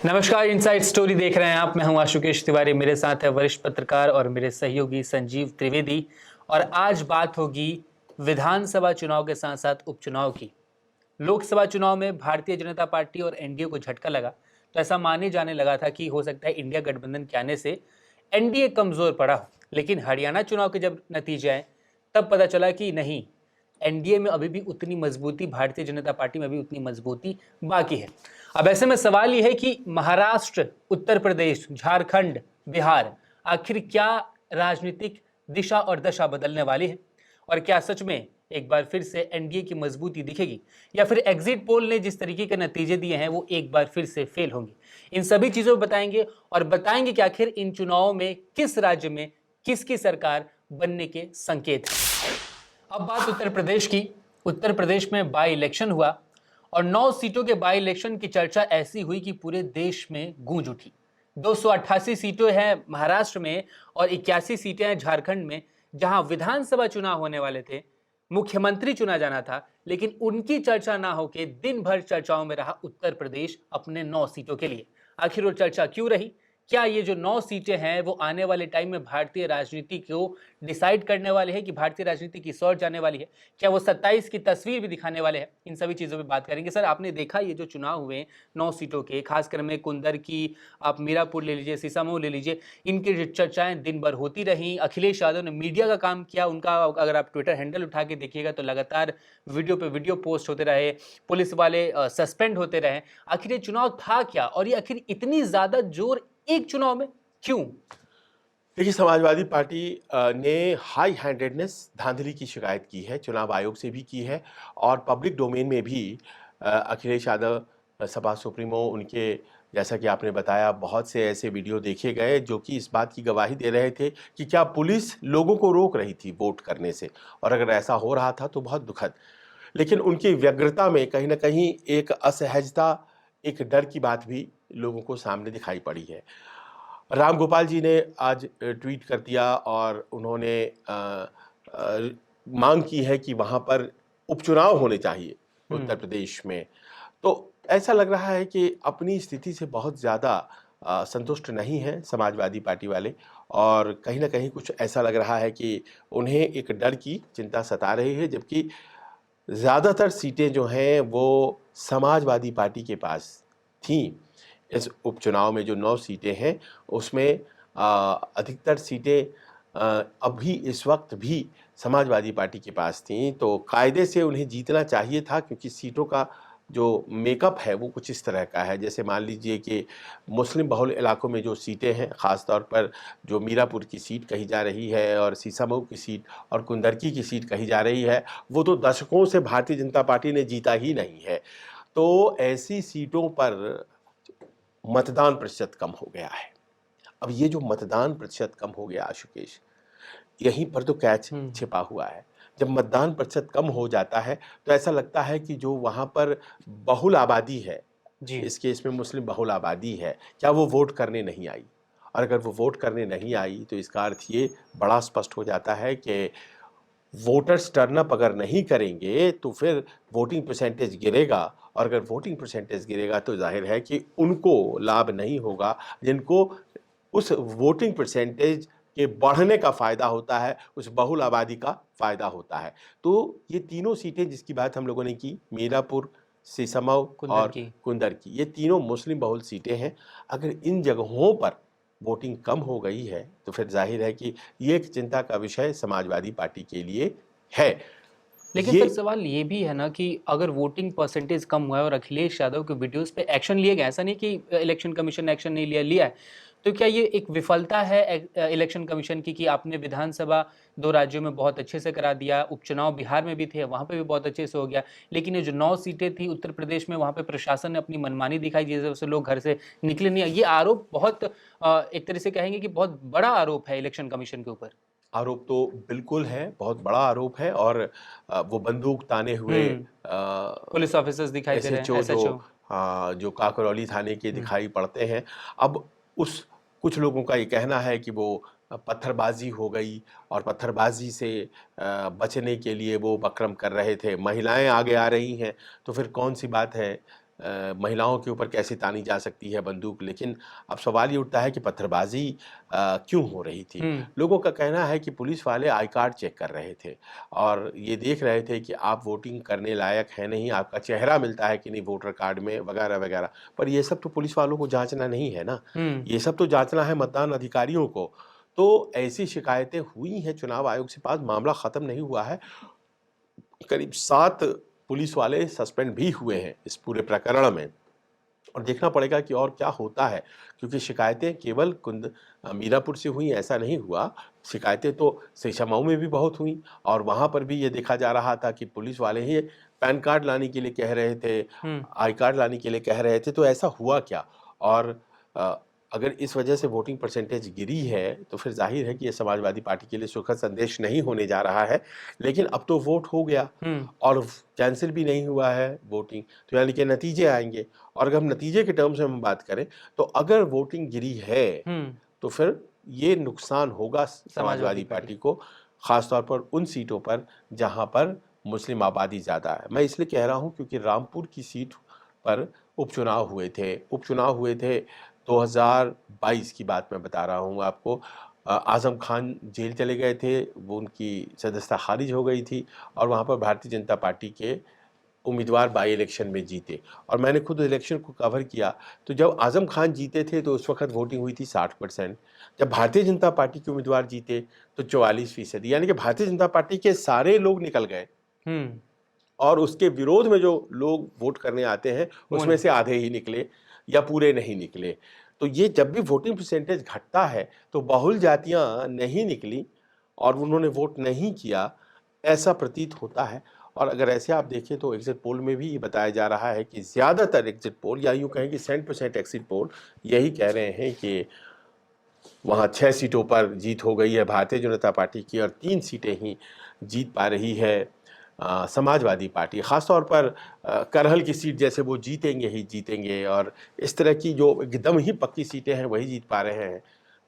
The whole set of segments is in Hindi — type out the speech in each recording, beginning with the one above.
नमस्कार, इनसाइड स्टोरी देख रहे हैं आप। मैं हूं आशुकेश तिवारी, मेरे साथ है वरिष्ठ पत्रकार और मेरे सहयोगी संजीव त्रिवेदी। और आज बात होगी विधानसभा चुनाव के साथ साथ उपचुनाव की। लोकसभा चुनाव में भारतीय जनता पार्टी और एनडीए को झटका लगा, तो ऐसा माने जाने लगा था कि हो सकता है इंडिया गठबंधन के आने से एनडीए कमजोर पड़ा हो। लेकिन हरियाणा चुनाव के जब नतीजे आए तब पता चला कि नहीं, एनडीए में अभी भी उतनी मजबूती, भारतीय जनता पार्टी में भी उतनी मजबूती बाकी है। अब ऐसे में सवाल यह है कि महाराष्ट्र, उत्तर प्रदेश, झारखंड, बिहार, आखिर क्या राजनीतिक दिशा और दशा बदलने वाली है? और क्या सच में एक बार फिर से एनडीए की मजबूती दिखेगी, या फिर एग्जिट पोल ने जिस तरीके के नतीजे दिए हैं वो एक बार फिर से फेल होंगे? इन सभी चीजों को बताएंगे और बताएंगे कि आखिर इन चुनावों में किस राज्य में किसकी सरकार बनने के संकेत हैं। अब बात उत्तर प्रदेश की। उत्तर प्रदेश में बाई इलेक्शन हुआ और 9 सीटों के बाई इलेक्शन की चर्चा ऐसी हुई कि पूरे देश में गूंज उठी। 288 सीटें हैं महाराष्ट्र में और 81 सीटें हैं झारखंड में, जहां विधानसभा चुनाव होने वाले थे, मुख्यमंत्री चुना जाना था, लेकिन उनकी चर्चा ना होकर दिन भर चर्चाओं में रहा उत्तर प्रदेश अपने 9 सीटों के लिए। आखिर वो चर्चा क्यों रही? क्या ये जो 9 सीटें हैं वो आने वाले टाइम में भारतीय राजनीति को डिसाइड करने वाले हैं कि भारतीय राजनीति किस ओर जाने वाली है? क्या वो 27 की तस्वीर भी दिखाने वाले हैं? इन सभी चीजों पे बात करेंगे। सर, आपने देखा ये जो चुनाव हुए 9 सीटों के, खासकर में कुंदर की, आप मीरापुर ले लीजिए, सीसामऊ ले लीजिए, इनकी जो चर्चाएं दिन भर होती रही। अखिलेश यादव ने मीडिया का काम किया, उनका अगर आप ट्विटर हैंडल उठा के देखिएगा तो लगातार वीडियो पे वीडियो पोस्ट होते रहे, पुलिस वाले सस्पेंड होते रहे। आखिर ये चुनाव था क्या, और ये आखिर इतनी ज्यादा जोर एक चुनाव में क्यों? देखिए, समाजवादी पार्टी ने हाई हैंडेडनेस, धांधली की शिकायत की है, चुनाव आयोग से भी की है और पब्लिक डोमेन में भी अखिलेश यादव, सपा सुप्रीमो, उनके जैसा कि आपने बताया बहुत से ऐसे वीडियो देखे गए जो कि इस बात की गवाही दे रहे थे कि क्या पुलिस लोगों को रोक रही थी वोट करने से, और अगर ऐसा हो रहा था तो बहुत दुखद। लेकिन उनकी व्यग्रता में कहीं ना कहीं एक असहजता, एक डर की बात भी लोगों को सामने दिखाई पड़ी है। राम गोपाल जी ने आज ट्वीट कर दिया और उन्होंने मांग की है कि वहाँ पर उपचुनाव होने चाहिए उत्तर प्रदेश में। तो ऐसा लग रहा है कि अपनी स्थिति से बहुत ज़्यादा संतुष्ट नहीं है समाजवादी पार्टी वाले, और कहीं ना कहीं कुछ ऐसा लग रहा है कि उन्हें एक डर की चिंता सता रही है, जबकि ज़्यादातर सीटें जो हैं वो समाजवादी पार्टी के पास थीं। इस उपचुनाव में जो 9 सीटें हैं उसमें अधिकतर सीटें अभी इस वक्त भी समाजवादी पार्टी के पास थीं, तो कायदे से उन्हें जीतना चाहिए था, क्योंकि सीटों का जो मेकअप है वो कुछ इस तरह का है। जैसे मान लीजिए कि मुस्लिम बहुल इलाकों में जो सीटें हैं, ख़ास तौर पर जो मीरापुर की सीट कही जा रही है और सीसामऊ की सीट और कुंदरकी की सीट कही जा रही है, वो तो दशकों से भारतीय जनता पार्टी ने जीता ही नहीं है। तो ऐसी सीटों पर मतदान प्रतिशत कम हो गया है। अब ये जो मतदान प्रतिशत कम हो गया आशुकेश, यहीं पर तो कैच छिपा हुआ है। जब मतदान प्रतिशत कम हो जाता है तो ऐसा लगता है कि जो वहाँ पर बहुल आबादी है, इस केस में मुस्लिम बहुल आबादी है, क्या वो वोट करने नहीं आई? और अगर वो वोट करने नहीं आई तो इसका अर्थ ये बड़ा स्पष्ट हो जाता है कि वोटर्स टर्न अप अगर नहीं करेंगे तो फिर वोटिंग परसेंटेज गिरेगा, और अगर वोटिंग परसेंटेज गिरेगा तो जाहिर है कि उनको लाभ नहीं होगा जिनको उस वोटिंग परसेंटेज के बढ़ने का फ़ायदा होता है, उस बहुल आबादी का फ़ायदा होता है। तो ये तीनों सीटें जिसकी बात हम लोगों ने की, मीरापुर, सीसामऊ और कुंदर की, ये तीनों मुस्लिम बहुल सीटें हैं। अगर इन जगहों पर वोटिंग कम हो गई है तो फिर जाहिर है कि ये एक चिंता का विषय समाजवादी पार्टी के लिए है। लेकिन सर, सवाल ये भी है ना कि अगर वोटिंग परसेंटेज कम हुआ है और अखिलेश यादव के वीडियोस पे एक्शन लिए गए, ऐसा नहीं कि इलेक्शन कमीशन ने एक्शन नहीं लिया है, तो क्या ये एक विफलता है इलेक्शन कमीशन की कि आपने विधानसभा 2 राज्यों में बहुत अच्छे से करा दिया, उपचुनाव बिहार में भी थे, वहां पे भी बहुत अच्छे से हो गया, लेकिन ये जो 9 सीटें थी उत्तर प्रदेश में, वहां पे प्रशासन ने अपनी मनमानी दिखाई, जिस वजह से लोग घर से निकले नहीं? ये आरोप बहुत एक तरह से कहेंगे कि बहुत बड़ा आरोप है इलेक्शन कमीशन के ऊपर। आरोप तो बिल्कुल है, बहुत बड़ा आरोप है, और वो बंदूक ताने हुए पुलिस ऑफिसर्स दिखाई दे रहे हैं, एसएचओ जो काकोरौली थाने के दिखाई पड़ते हैं। अब उस कुछ लोगों का ये कहना है कि वो पत्थरबाजी हो गई और पत्थरबाजी से बचने के लिए वो बकरम कर रहे थे। महिलाएं आगे आ रही हैं तो फिर कौन सी बात है महिलाओं के ऊपर कैसे तानी जा सकती है बंदूक। लेकिन अब सवाल ये उठता है कि पत्थरबाजी क्यों हो रही थी। लोगों का कहना है कि पुलिस वाले आई कार्ड चेक कर रहे थे और ये देख रहे थे कि आप वोटिंग करने लायक है नहीं, आपका चेहरा मिलता है कि नहीं वोटर कार्ड में, वगैरह वगैरह। पर ये सब तो पुलिस वालों को जांचना नहीं है ना, ये सब तो जांचना है मतदान अधिकारियों को। तो ऐसी शिकायतें हुई हैं चुनाव आयोग से पास, मामला खत्म नहीं हुआ है। करीब 7 पुलिस वाले सस्पेंड भी हुए हैं इस पूरे प्रकरण में, और देखना पड़ेगा कि और क्या होता है, क्योंकि शिकायतें केवल मीरापुर से हुई ऐसा नहीं हुआ। शिकायतें तो शेषामाऊ में भी बहुत हुई और वहाँ पर भी ये देखा जा रहा था कि पुलिस वाले ही पैन कार्ड लाने के लिए कह रहे थे, आई कार्ड लाने के लिए कह रहे थे। तो ऐसा हुआ क्या? और अगर इस वजह से वोटिंग परसेंटेज गिरी है तो फिर जाहिर है कि ये समाजवादी पार्टी के लिए सुखद संदेश नहीं होने जा रहा है। लेकिन अब तो वोट हो गया और कैंसिल भी नहीं हुआ है वोटिंग, तो यानी कि नतीजे आएंगे। और अगर हम नतीजे के टर्म्स में हम बात करें तो अगर वोटिंग गिरी है तो फिर ये नुकसान होगा समाजवादी पार्टी को, खासतौर पर उन सीटों पर जहां पर मुस्लिम आबादी ज़्यादा है। मैं इसलिए कह रहा हूं क्योंकि रामपुर की सीट पर उपचुनाव हुए थे 2022 की बात मैं बता रहा हूँ आपको। आज़म खान जेल चले गए थे, वो उनकी सदस्यता खारिज हो गई थी और वहाँ पर भारतीय जनता पार्टी के उम्मीदवार बाई इलेक्शन में जीते। और मैंने खुद इलेक्शन को कवर किया, तो जब आज़म खान जीते थे तो उस वक्त वोटिंग हुई थी 60%। जब भारतीय जनता पार्टी के उम्मीदवार जीते तो 44%, यानी कि भारतीय जनता पार्टी के सारे लोग निकल गए और उसके विरोध में जो लोग वोट करने आते हैं उसमें से आधे ही निकले या पूरे नहीं निकले। तो ये जब भी वोटिंग परसेंटेज घटता है तो बहुल जातियां नहीं निकली और उन्होंने वोट नहीं किया, ऐसा प्रतीत होता है। और अगर ऐसे आप देखें तो एग्जिट पोल में भी ये बताया जा रहा है कि ज़्यादातर एग्जिट पोल, या यूँ कहें कि 100% एग्जिट पोल यही कह रहे हैं कि वहाँ 6 सीटों पर जीत हो गई है भारतीय जनता पार्टी की और 3 सीटें ही जीत पा रही है समाजवादी पार्टी। ख़ासतौर पर करहल की सीट जैसे वो जीतेंगे ही जीतेंगे, और इस तरह की जो एकदम ही पक्की सीटें हैं वही जीत पा रहे हैं।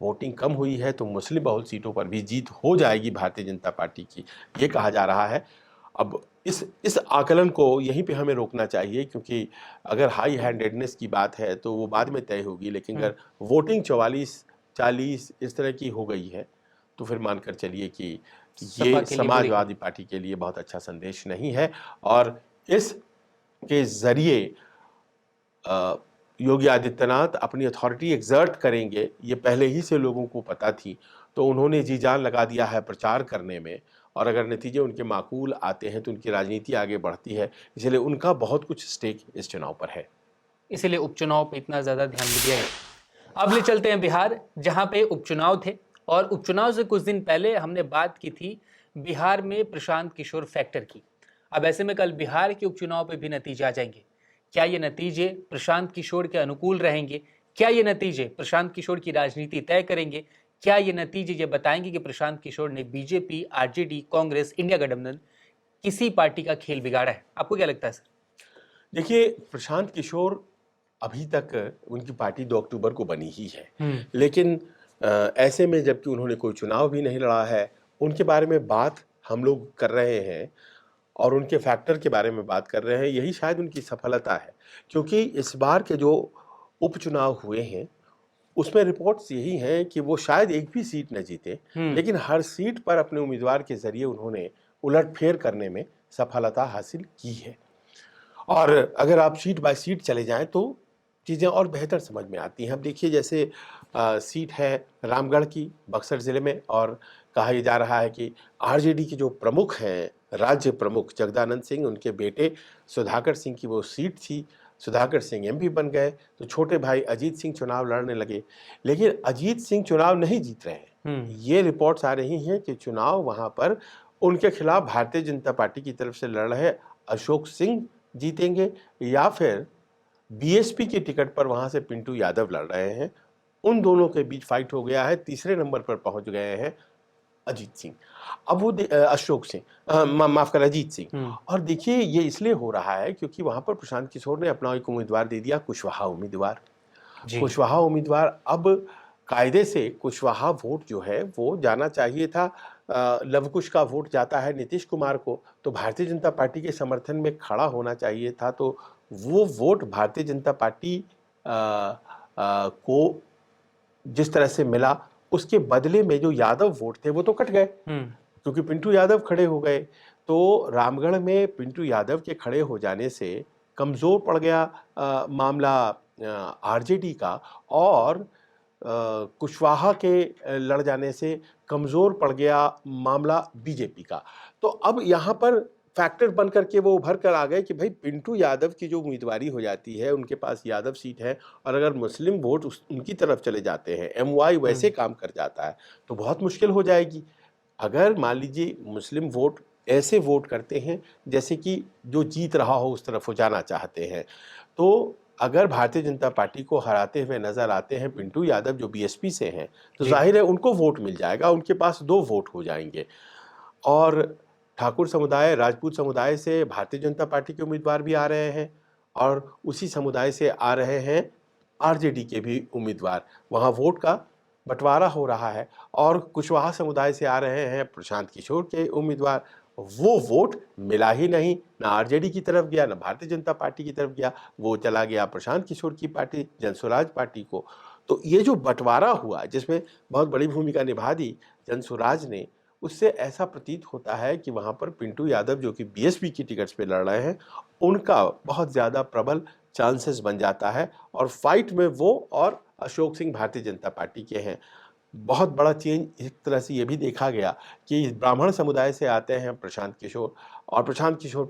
वोटिंग कम हुई है तो मुस्लिम बहुल सीटों पर भी जीत हो जाएगी भारतीय जनता पार्टी की, ये कहा जा रहा है। अब इस आकलन को यहीं पे हमें रोकना चाहिए, क्योंकि अगर हाई हैंडेडनेस की बात है तो वो बाद में तय होगी, लेकिन अगर वोटिंग 44-40 इस तरह की हो गई है तो फिर मानकर चलिए कि ये समाजवादी पार्टी के लिए बहुत अच्छा संदेश नहीं है। और इसके ज़रिए योगी आदित्यनाथ अपनी अथॉरिटी एग्जर्ट करेंगे, ये पहले ही से लोगों को पता थी, तो उन्होंने जी जान लगा दिया है प्रचार करने में। और अगर नतीजे उनके माकूल आते हैं तो उनकी राजनीति आगे बढ़ती है, इसलिए उनका बहुत कुछ स्टेक इस चुनाव पर है, इसीलिए उपचुनाव पे इतना ज़्यादा ध्यान दिया गया। अब ले चलते हैं बिहार, जहां पे उपचुनाव थे और उपचुनाव से कुछ दिन पहले हमने बात की थी बिहार में प्रशांत किशोर फैक्टर की। अब ऐसे में कल बिहार के उपचुनाव पे भी नतीजे आ जाएंगे। क्या ये नतीजे प्रशांत किशोर के अनुकूल रहेंगे? क्या ये नतीजे प्रशांत किशोर की राजनीति तय करेंगे? क्या ये नतीजे ये बताएंगे कि प्रशांत किशोर ने बीजेपी, आरजेडी, कांग्रेस, इंडिया गठबंधन किसी पार्टी का खेल बिगाड़ा है? आपको क्या लगता है सर? देखिए, प्रशांत किशोर अभी तक उनकी पार्टी 2 अक्टूबर को बनी ही है, लेकिन ऐसे में जबकि उन्होंने कोई चुनाव भी नहीं लड़ा है, उनके बारे में बात हम लोग कर रहे हैं और उनके फैक्टर के बारे में बात कर रहे हैं, यही शायद उनकी सफलता है। क्योंकि इस बार के जो उपचुनाव हुए हैं उसमें रिपोर्ट्स यही हैं कि वो शायद एक भी सीट न जीते, लेकिन हर सीट पर अपने उम्मीदवार के जरिए उन्होंने उलटफेर करने में सफलता हासिल की है। और अगर आप सीट बाय सीट चले जाएं तो चीज़ें और बेहतर समझ में आती हैं। अब देखिए, जैसे सीट है रामगढ़ की, बक्सर ज़िले में, और कहा यह जा रहा है कि आरजेडी के जो प्रमुख हैं, राज्य प्रमुख जगदानंद सिंह, उनके बेटे सुधाकर सिंह की वो सीट थी। सुधाकर सिंह एमपी बन गए तो छोटे भाई अजीत सिंह चुनाव लड़ने लगे, लेकिन अजीत सिंह चुनाव नहीं जीत रहे हैं। ये रिपोर्ट्स आ रही हैं कि चुनाव वहाँ पर उनके खिलाफ भारतीय जनता पार्टी की तरफ से लड़ रहे अशोक सिंह जीतेंगे, या फिर बीएसपी की टिकट पर वहां से पिंटू यादव लड़ रहे हैं। उन दोनों के बीच फाइट हो गया है, तीसरे नंबर पर पहुंच गए हैं अजीत सिंह। अब वो अशोक सिंह, माफ कर, अजीत सिंह। और देखिए, ये इसलिए हो रहा है क्योंकि वहां पर प्रशांत किशोर ने अपना एक उम्मीदवार दे दिया, कुशवाहा उम्मीदवार। कुशवाहा उम्मीदवार, अब कायदे से कुशवाहा वोट जो है वो जाना चाहिए था, लवकुश का वोट जाता है नीतीश कुमार को, तो भारतीय जनता पार्टी के समर्थन में खड़ा होना चाहिए था, तो वो वोट भारतीय जनता पार्टी को जिस तरह से मिला, उसके बदले में जो यादव वोट थे वो तो कट गए, क्योंकि पिंटू यादव खड़े हो गए। तो रामगढ़ में पिंटू यादव के खड़े हो जाने से कमज़ोर पड़ गया मामला आरजेडी का, और कुशवाहा के लड़ जाने से कमज़ोर पड़ गया मामला बीजेपी का। तो अब यहाँ पर फैक्टर बन करके वो उभर कर आ गए कि भाई पिंटू यादव की जो उम्मीदवारी हो जाती है, उनके पास यादव सीट है, और अगर मुस्लिम वोट उनकी तरफ चले जाते हैं, एमवाई वैसे काम कर जाता है, तो बहुत मुश्किल हो जाएगी। अगर मान लीजिए मुस्लिम वोट ऐसे वोट करते हैं जैसे कि जो जीत रहा हो उस तरफ वो जाना चाहते हैं, तो अगर भारतीय जनता पार्टी को हराते हुए नजर आते हैं पिंटू यादव जो बीएसपी से हैं, तो जाहिर है उनको वोट मिल जाएगा, उनके पास 2 वोट हो जाएंगे। और ठाकुर समुदाय, राजपूत समुदाय से भारतीय जनता पार्टी के उम्मीदवार भी आ रहे हैं, और उसी समुदाय से आ रहे हैं आरजेडी के भी उम्मीदवार। वहाँ वोट का बंटवारा हो रहा है, और कुशवाहा समुदाय से आ रहे हैं प्रशांत किशोर के उम्मीदवार। वो वोट मिला ही नहीं, ना आरजेडी की तरफ गया, ना भारतीय जनता पार्टी की तरफ गया, वो चला गया प्रशांत किशोर की पार्टी जनसुराज पार्टी को। तो ये जो बंटवारा हुआ, जिसमें बहुत बड़ी भूमिका निभा दी जनसुराज ने, उससे ऐसा प्रतीत होता है कि वहाँ पर पिंटू यादव जो कि बीएसपी की टिकट्स पे लड़ रहे हैं, उनका बहुत ज़्यादा प्रबल चांसेस बन जाता है, और फाइट में वो और अशोक सिंह भारतीय जनता पार्टी के हैं। बहुत बड़ा चेंज एक तरह से ये भी देखा गया कि ब्राह्मण समुदाय से आते हैं प्रशांत किशोर, और प्रशांत किशोर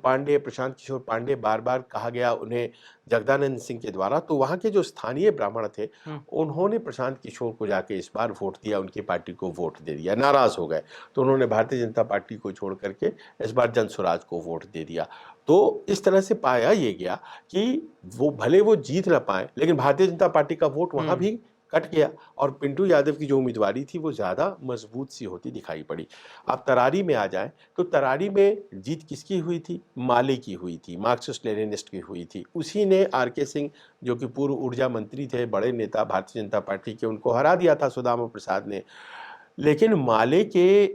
पांडे बार बार कहा गया उन्हें जगदानंद सिंह के द्वारा, तो वहाँ के जो स्थानीय ब्राह्मण थे उन्होंने प्रशांत किशोर को जाके इस बार वोट दिया, उनकी पार्टी को वोट दे दिया, नाराज हो गए, तो उन्होंने भारतीय जनता पार्टी को छोड़ करके इस बार जनसुराज को वोट दे दिया। तो इस तरह से पाया ये गया कि वो भले वो जीत न पाए, लेकिन भारतीय जनता पार्टी का वोट वहाँ भी कट गया, और पिंटू यादव की जो उम्मीदवारी थी वो ज़्यादा मजबूत सी होती दिखाई पड़ी। अब तरारी में आ जाएं, तो तरारी में जीत किसकी हुई थी? माले की हुई थी, मार्क्सिस्ट लेनिनिस्ट की हुई थी। उसी ने आरके सिंह जो कि पूर्व ऊर्जा मंत्री थे, बड़े नेता भारतीय जनता पार्टी के, उनको हरा दिया था सुदामा प्रसाद ने। लेकिन माले के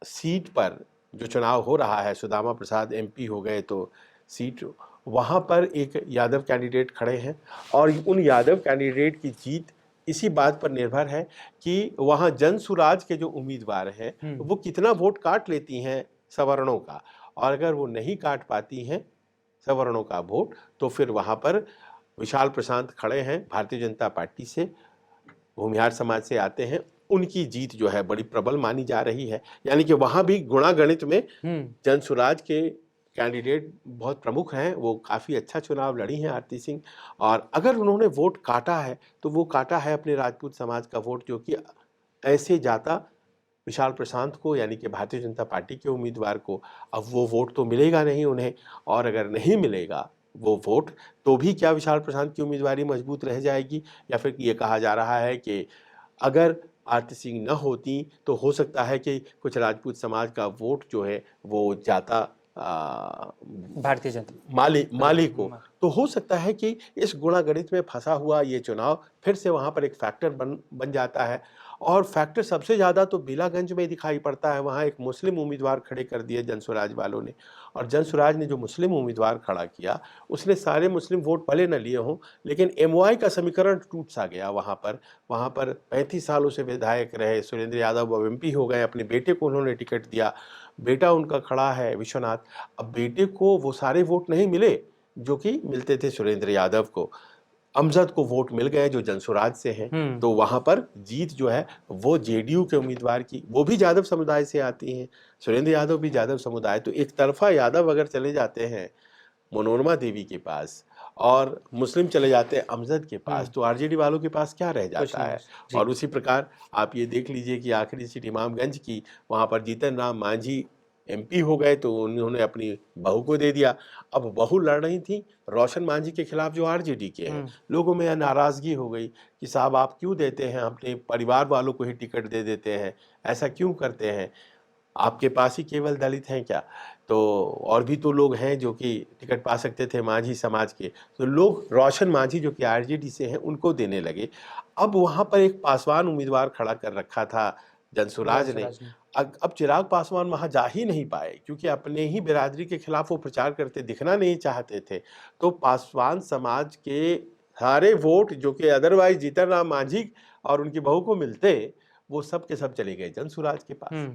सीट पर जो चुनाव हो रहा है, सुदामा प्रसाद एमपी हो गए, तो सीट वहाँ पर एक यादव कैंडिडेट खड़े हैं, और उन यादव कैंडिडेट की जीत इसी बात पर निर्भर है कि वहाँ जनसुराज के जो उम्मीदवार हैं वो कितना वोट काट लेती हैं सवर्णों का, और अगर वो नहीं काट पाती हैं सवर्णों का वोट, तो फिर वहाँ पर विशाल प्रशांत खड़े हैं भारतीय जनता पार्टी से, भूमिहार समाज से आते हैं, उनकी जीत जो है बड़ी प्रबल मानी जा रही है। यानी कि वहाँ भी गुणागणित में जनसुराज के कैंडिडेट बहुत प्रमुख हैं, वो काफ़ी अच्छा चुनाव लड़ी हैं आरती सिंह, और अगर उन्होंने वोट काटा है तो वो काटा है अपने राजपूत समाज का वोट, जो कि ऐसे जाता विशाल प्रशांत को, यानी कि भारतीय जनता पार्टी के उम्मीदवार को। अब वो वोट तो मिलेगा नहीं उन्हें, और अगर नहीं मिलेगा वो वोट, तो भी क्या विशाल प्रशांत की उम्मीदवारी मजबूत रह जाएगी? या फिर ये कहा जा रहा है कि अगर आरती सिंह न होती तो हो सकता है कि कुछ राजपूत समाज का वोट जो है वो जाता भारतीय जनता माली को। तो हो सकता है कि इस गुणागणित में फंसा हुआ ये चुनाव फिर से वहाँ पर एक फैक्टर बन जाता है, और फैक्टर सबसे ज़्यादा तो बेलागंज में दिखाई पड़ता है। वहाँ एक मुस्लिम उम्मीदवार खड़े कर दिए जनसुराज वालों ने, और जनसुराज ने जो मुस्लिम उम्मीदवार खड़ा किया उसने सारे मुस्लिम वोट भले न लिए हों, लेकिन एमवाई का समीकरण टूट सा गया। वहाँ पर 35 सालों से विधायक रहे सुरेंद्र यादव, अब एमपी हो गए, अपने बेटे को उन्होंने टिकट दिया, बेटा उनका खड़ा है विश्वनाथ। अब बेटे को वो सारे वोट नहीं मिले जो कि मिलते थे सुरेंद्र यादव को, अमजद को वोट मिल गए जो जनसुराज से हैं। तो वहां पर जीत जो है वो जेडीयू के उम्मीदवार की, वो भी यादव समुदाय से आती हैं, सुरेंद्र यादव भी यादव समुदाय, तो एक तरफा यादव अगर चले जाते हैं मनोरमा देवी के पास और मुस्लिम चले जाते हैं अमजद के पास, तो आरजेडी वालों के पास क्या रह जाता है। और उसी प्रकार आप ये देख लीजिए कि आखिरी सीट इमामगंज की, वहाँ पर जीतन राम मांझी एमपी हो गए, तो उन्होंने अपनी बहू को दे दिया। अब बहू लड़ रही थी रोशन मांझी के खिलाफ जो आरजेडी के हैं। लोगों में नाराज़गी हो गई कि साहब आप क्यों देते हैं, अपने परिवार वालों को ही टिकट दे देते हैं, ऐसा क्यों करते हैं, आपके पास ही केवल दलित हैं क्या? तो और भी तो लोग हैं जो कि टिकट पा सकते थे मांझी समाज के, तो लोग रोशन मांझी जो कि आरजेडी से हैं उनको देने लगे। अब वहाँ पर एक पासवान उम्मीदवार खड़ा कर रखा था जनसुराज ने। अब चिराग पासवान वहां जा ही नहीं पाए क्योंकि अपने ही बिरादरी के खिलाफ वो प्रचार करते दिखना नहीं चाहते थे। तो पासवान समाज के सारे वोट जो कि अदरवाइज जीतन राम मांझी और उनकी बहू को मिलते, वो सब के सब चले गए जनसुराज के पास।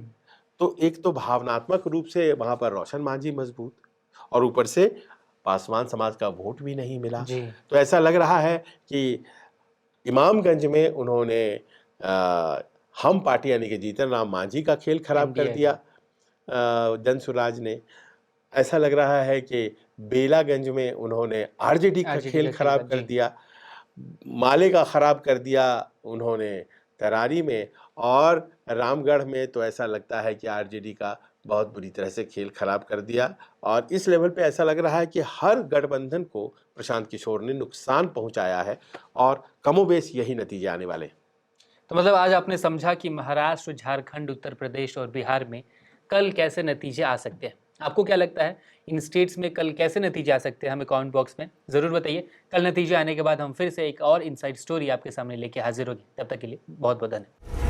तो एक तो भावनात्मक रूप से वहां पर रोशन मांझी मजबूत, और ऊपर से पासवान समाज का वोट भी नहीं मिला। तो ऐसा लग रहा है कि इमामगंज में उन्होंने हम पार्टी यानी कि जीतन राम मांझी का खेल खराब कर दिया जनसुराज ने। ऐसा लग रहा है कि बेलागंज में उन्होंने आरजेडी का खेल खराब कर दिया, माले का खराब कर दिया उन्होंने तरारी में, और रामगढ़ में तो ऐसा लगता है कि आरजेडी का बहुत बुरी तरह से खेल खराब कर दिया। और इस लेवल पे ऐसा लग रहा है कि हर गठबंधन को प्रशांत किशोर ने नुकसान पहुंचाया है और कमोबेश यही नतीजे आने वाले। तो मतलब आज आपने समझा कि महाराष्ट्र, झारखंड, उत्तर प्रदेश और बिहार में कल कैसे नतीजे आ सकते हैं। आपको क्या लगता है इन स्टेट्स में कल कैसे नतीजे आ सकते हैं? हमें कमेंट बॉक्स में ज़रूर बताइए। कल नतीजे आने के बाद हम फिर से एक और इनसाइड स्टोरी आपके सामने लेके हाजिर होगी। तब तक के लिए बहुत बहुत धन्यवाद।